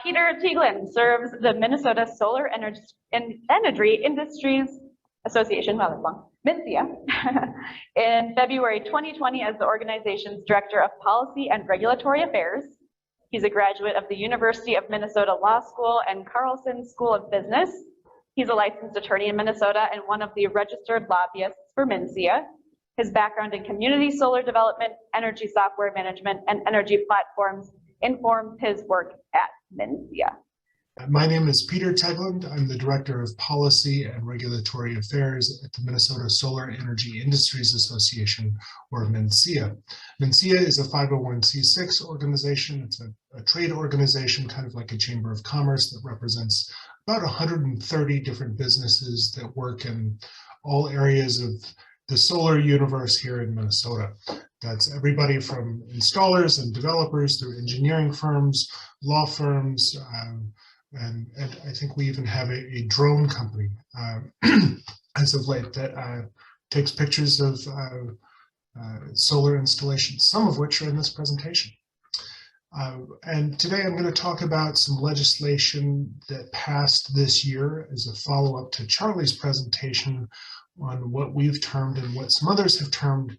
Peter Teaglin serves the Minnesota Solar Energy Industries Association, well, that's long, MINSIA, in February 2020 as the organization's Director of Policy and Regulatory Affairs. He's a graduate of the University of Minnesota Law School and Carlson School of Business. He's a licensed attorney in Minnesota and one of the registered lobbyists for MINSIA. His background in community solar development, energy software management, and energy platforms informs his work at MINSIA. My name is Peter Teglund. I'm the Director of Policy and Regulatory Affairs at the Minnesota Solar Energy Industries Association, or MINSIA. MINSIA is a 501c6 organization. It's a trade organization, kind of like a chamber of commerce, that represents about 130 different businesses that work in all areas of the solar universe here in Minnesota. That's everybody from installers and developers through engineering firms, law firms, and I think we even have a drone company as of late that takes pictures of solar installations, some of which are in this presentation. And today I'm going to talk about some legislation that passed this year as a follow-up to Charlie's presentation on what we've termed and what some others have termed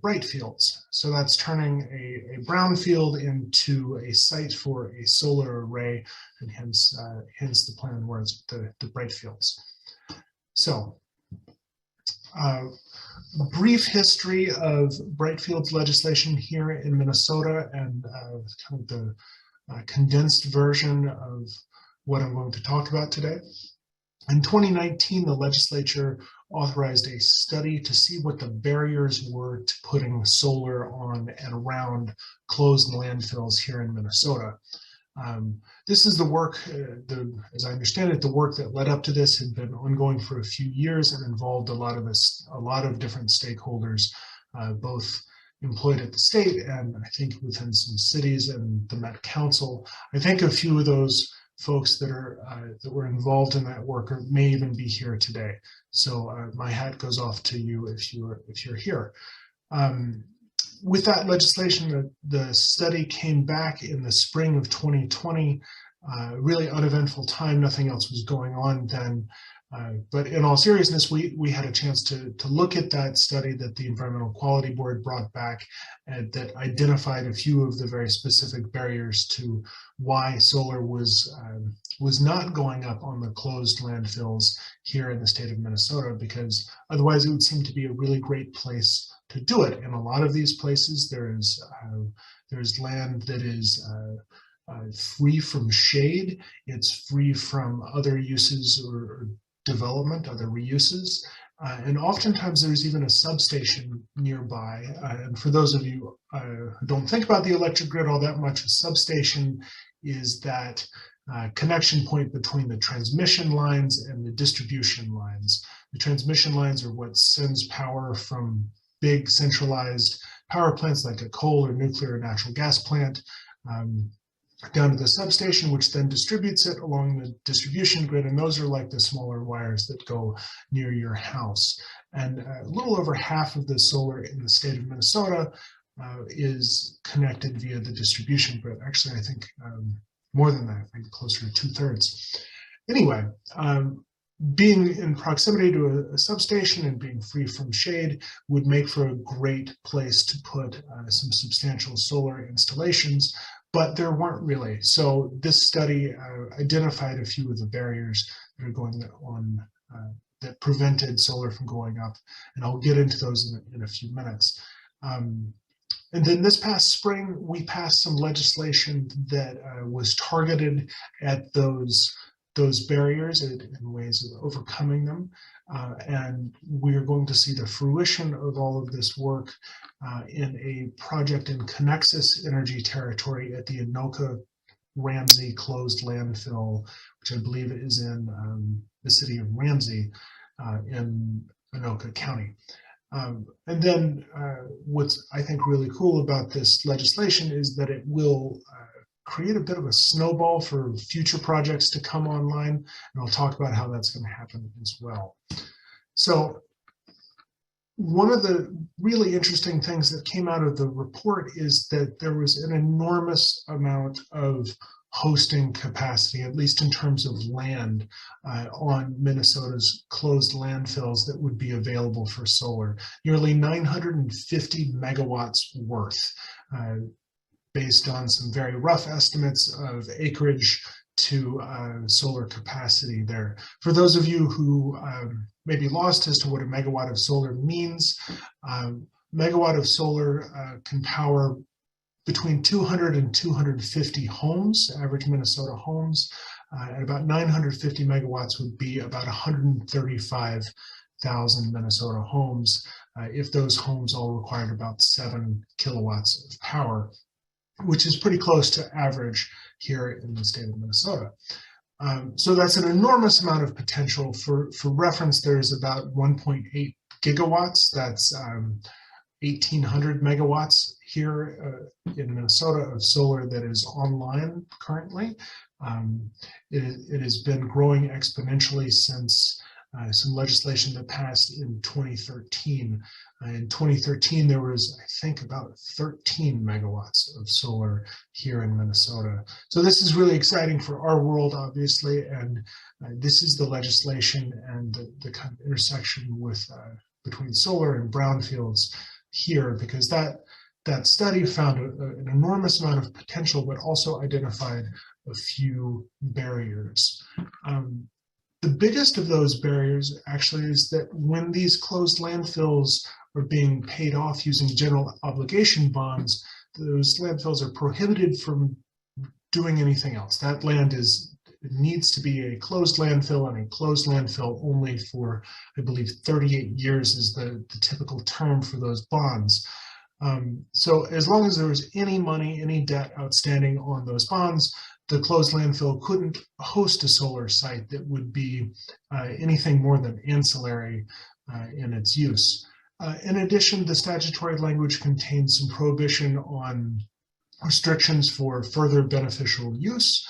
Brightfields. So that's turning a brownfield into a site for a solar array, and hence the plan words, the Brightfields. So, brief history of Brightfields legislation here in Minnesota, and kind of the condensed version of what I'm going to talk about today. In 2019, the legislature authorized a study to see what the barriers were to putting solar on and around closed landfills here in Minnesota. This is the work, as I understand it, the work that led up to this had been ongoing for a few years and involved a lot of different stakeholders, both employed at the state and I think within some cities and the Met Council. I think a few of those folks that were involved in that work may even be here today. So my hat goes off to you if you're here. With that legislation, the study came back in the spring of 2020. Really uneventful time. Nothing else was going on then. But in all seriousness, we had a chance to look at that study that the Environmental Quality Board brought back and that identified a few of the very specific barriers to why solar was not going up on the closed landfills here in the state of Minnesota, because otherwise it would seem to be a really great place to do it. In a lot of these places, there's land that is free from shade. It's free from other uses or development, other reuses, and oftentimes there's even a substation nearby. And for those of you who don't think about the electric grid all that much, a substation is that connection point between the transmission lines and the distribution lines. The transmission lines are what sends power from big centralized power plants like a coal or nuclear or natural gas plant down to the substation, which then distributes it along the distribution grid, and those are like the smaller wires that go near your house. And a little over half of the solar in the state of Minnesota is connected via the distribution grid. Actually, I think more than that, I think closer to 2/3. Anyway, being in proximity to a substation and being free from shade would make for a great place to put some substantial solar installations, but there weren't really. So this study identified a few of the barriers that are going on that prevented solar from going up, and I'll get into those in a few minutes. And then this past spring, we passed some legislation that was targeted at those barriers in ways of overcoming them. And we're going to see the fruition of all of this work in a project in Connexus Energy Territory at the Anoka-Ramsey closed landfill, which I believe is in the city of Ramsey in Anoka County. And then what's I think really cool about this legislation is that it will create a bit of a snowball for future projects to come online, and I'll talk about how that's going to happen as well. So one of the really interesting things that came out of the report is that there was an enormous amount of hosting capacity, at least in terms of land, on Minnesota's closed landfills that would be available for solar. Nearly 950 megawatts worth, based on some very rough estimates of acreage to solar capacity there. For those of you who may be lost as to what a megawatt of solar means, megawatt of solar can power between 200 and 250 homes, average Minnesota homes, and about 950 megawatts would be about 135,000 Minnesota homes, if those homes all required about 7 kilowatts of power, which is pretty close to average here in the state of Minnesota. So that's an enormous amount of potential. For reference, there's about 1.8 gigawatts. That's 1,800 megawatts here in Minnesota of solar that is online currently. It has been growing exponentially since some legislation that passed in 2013. In 2013, there was, I think, about 13 megawatts of solar here in Minnesota. So this is really exciting for our world, obviously, and this is the legislation and the kind of intersection with between solar and brownfields here, because that study found an enormous amount of potential, but also identified a few barriers. The biggest of those barriers actually is that when these closed landfills are being paid off using general obligation bonds, those landfills are prohibited from doing anything else. That land needs to be a closed landfill, and a closed landfill only for, I believe, 38 years is the typical term for those bonds. So as long as there was any money, any debt outstanding on those bonds, the closed landfill couldn't host a solar site that would be anything more than ancillary in its use. In addition, the statutory language contains some prohibition on restrictions for further beneficial use.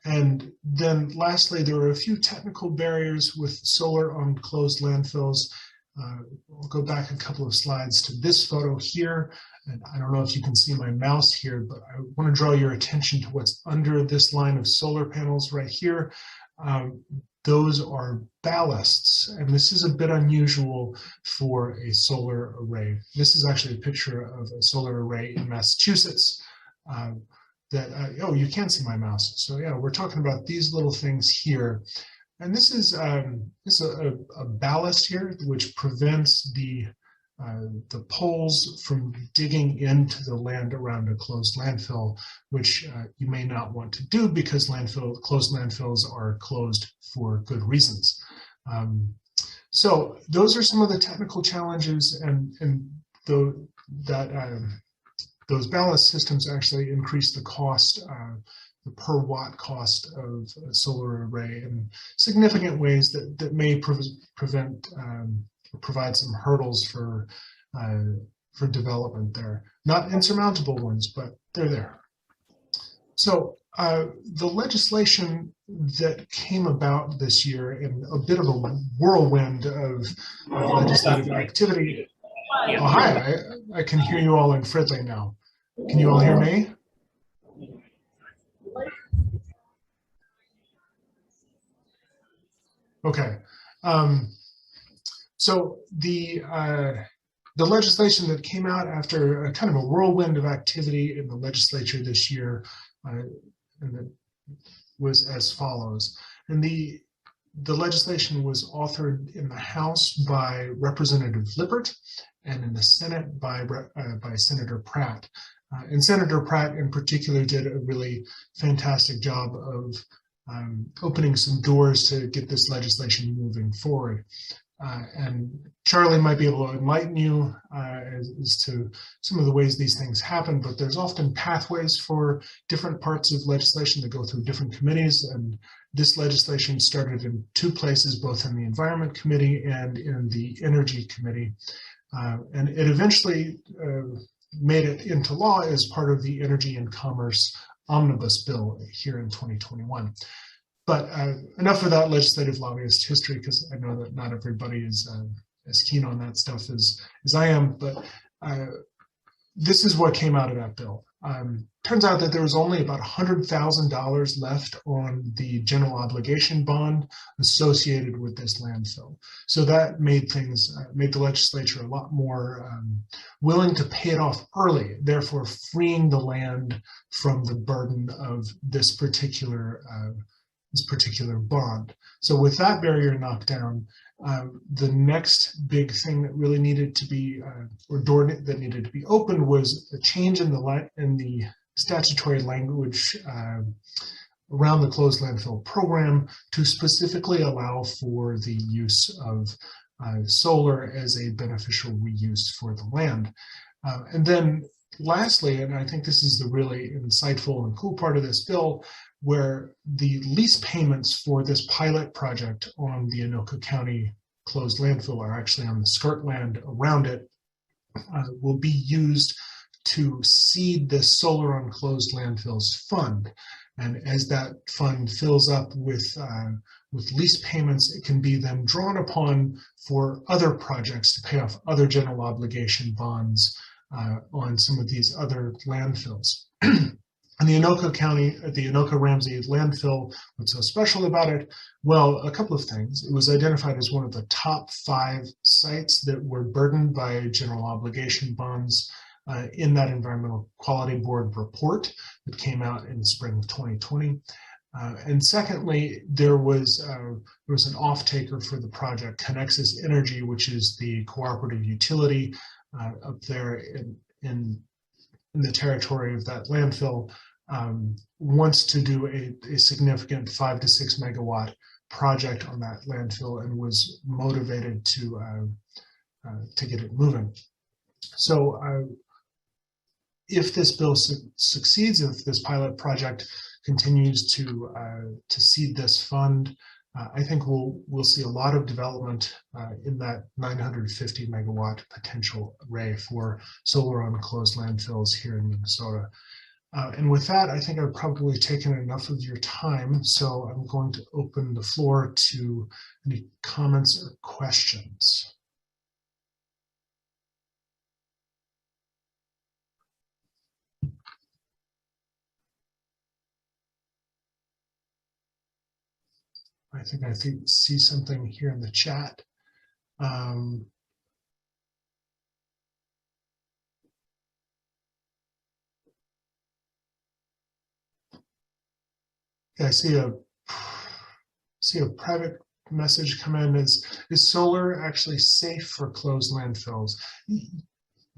And then lastly, there are a few technical barriers with solar on closed landfills. I'll go back a couple of slides to this photo here. And I don't know if you can see my mouse here, but I want to draw your attention to what's under this line of solar panels right here. Those are ballasts, and this is a bit unusual for a solar array. This is actually a picture of a solar array in Massachusetts. Oh, you can see my mouse. So yeah, we're talking about these little things here. And this is a ballast here, which prevents the poles from digging into the land around a closed landfill, which you may not want to do because closed landfills are closed for good reasons. So those are some of the technical challenges, and those ballast systems actually increase the cost, the per watt cost of a solar array in significant ways that may provide some hurdles for development there. Not insurmountable ones, but they're there. So the legislation that came about this year in a bit of a whirlwind of legislative activity. Oh, hi, I can hear you all in Fridley now. Can you all hear me? Okay. So the legislation that came out after a kind of a whirlwind of activity in the legislature this year was as follows. And the legislation was authored in the House by Representative Lippert and in the Senate by Senator Pratt. And Senator Pratt in particular did a really fantastic job of opening some doors to get this legislation moving forward. And Charlie might be able to enlighten you as to some of the ways these things happen, but there's often pathways for different parts of legislation that go through different committees. And this legislation started in two places, both in the Environment Committee and in the Energy Committee. And it eventually made it into law as part of the Energy and Commerce Omnibus Bill here in 2021. But enough of that legislative lobbyist history, because I know that not everybody is as keen on that stuff as I am. But this is what came out of that bill. Turns out that there was only about $100,000 left on the general obligation bond associated with this landfill. So that made things, made the legislature a lot more willing to pay it off early, therefore freeing the land from the burden of this particular bond. So with that barrier knocked down, the next big thing that really needed to be, or door that needed to be opened, was a change in the statutory language around the closed landfill program to specifically allow for the use of solar as a beneficial reuse for the land. And then lastly, and I think this is the really insightful and cool part of this bill, where the lease payments for this pilot project on the Anoka County closed landfill are actually on the skirt land around it, will be used to seed this solar on closed landfills fund. And as that fund fills up with lease payments, it can be then drawn upon for other projects to pay off other general obligation bonds on some of these other landfills. And the Anoka Ramsey landfill, what's so special about it? Well, a couple of things. It was identified as one of the top 5 sites that were burdened by general obligation bonds in that Environmental Quality Board report that came out in the spring of 2020. And secondly, there was an off-taker for the project, Connexus Energy, which is the cooperative utility up there in the territory of that landfill, wants to do a significant 5 to 6 megawatt project on that landfill and was motivated to get it moving. So if this bill succeeds, if this pilot project continues to seed this fund, I think we'll see a lot of development in that 950 megawatt potential array for solar on closed landfills here in Minnesota. And with that, I think I've probably taken enough of your time, so I'm going to open the floor to any comments or questions. I think I see something here in the chat. Yeah, I see a private message come in. Is solar actually safe for closed landfills?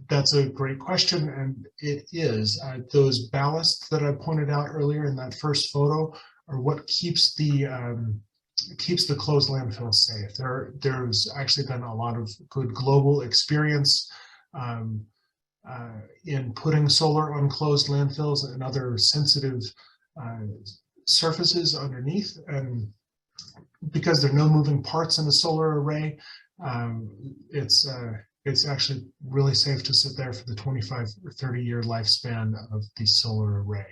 That's a great question, and it is. Those ballasts that I pointed out earlier in that first photo are what keeps the closed landfill safe. There's actually been a lot of good global experience in putting solar on closed landfills and other sensitive surfaces underneath, and because there are no moving parts in a solar array, it's actually really safe to sit there for the 25 or 30 year lifespan of the solar array.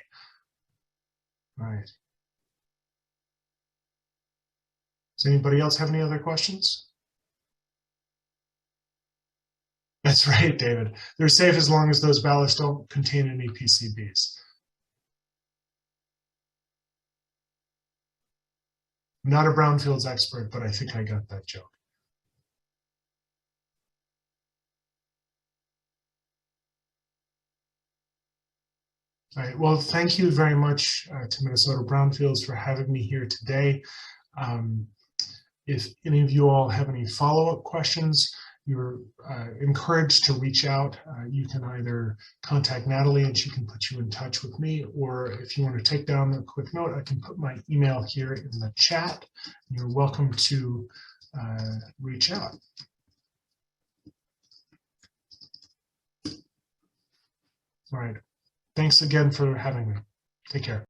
All right. Does anybody else have any other questions? That's right, David. They're safe as long as those ballasts don't contain any PCBs. I'm not a brownfields expert, but I think I got that joke. All right, well, thank you very much to Minnesota Brownfields for having me here today. If any of you all have any follow-up questions, you're encouraged to reach out. You can either contact Natalie and she can put you in touch with me, or if you want to take down a quick note, I can put my email here in the chat. You're welcome to reach out. All right. Thanks again for having me. Take care.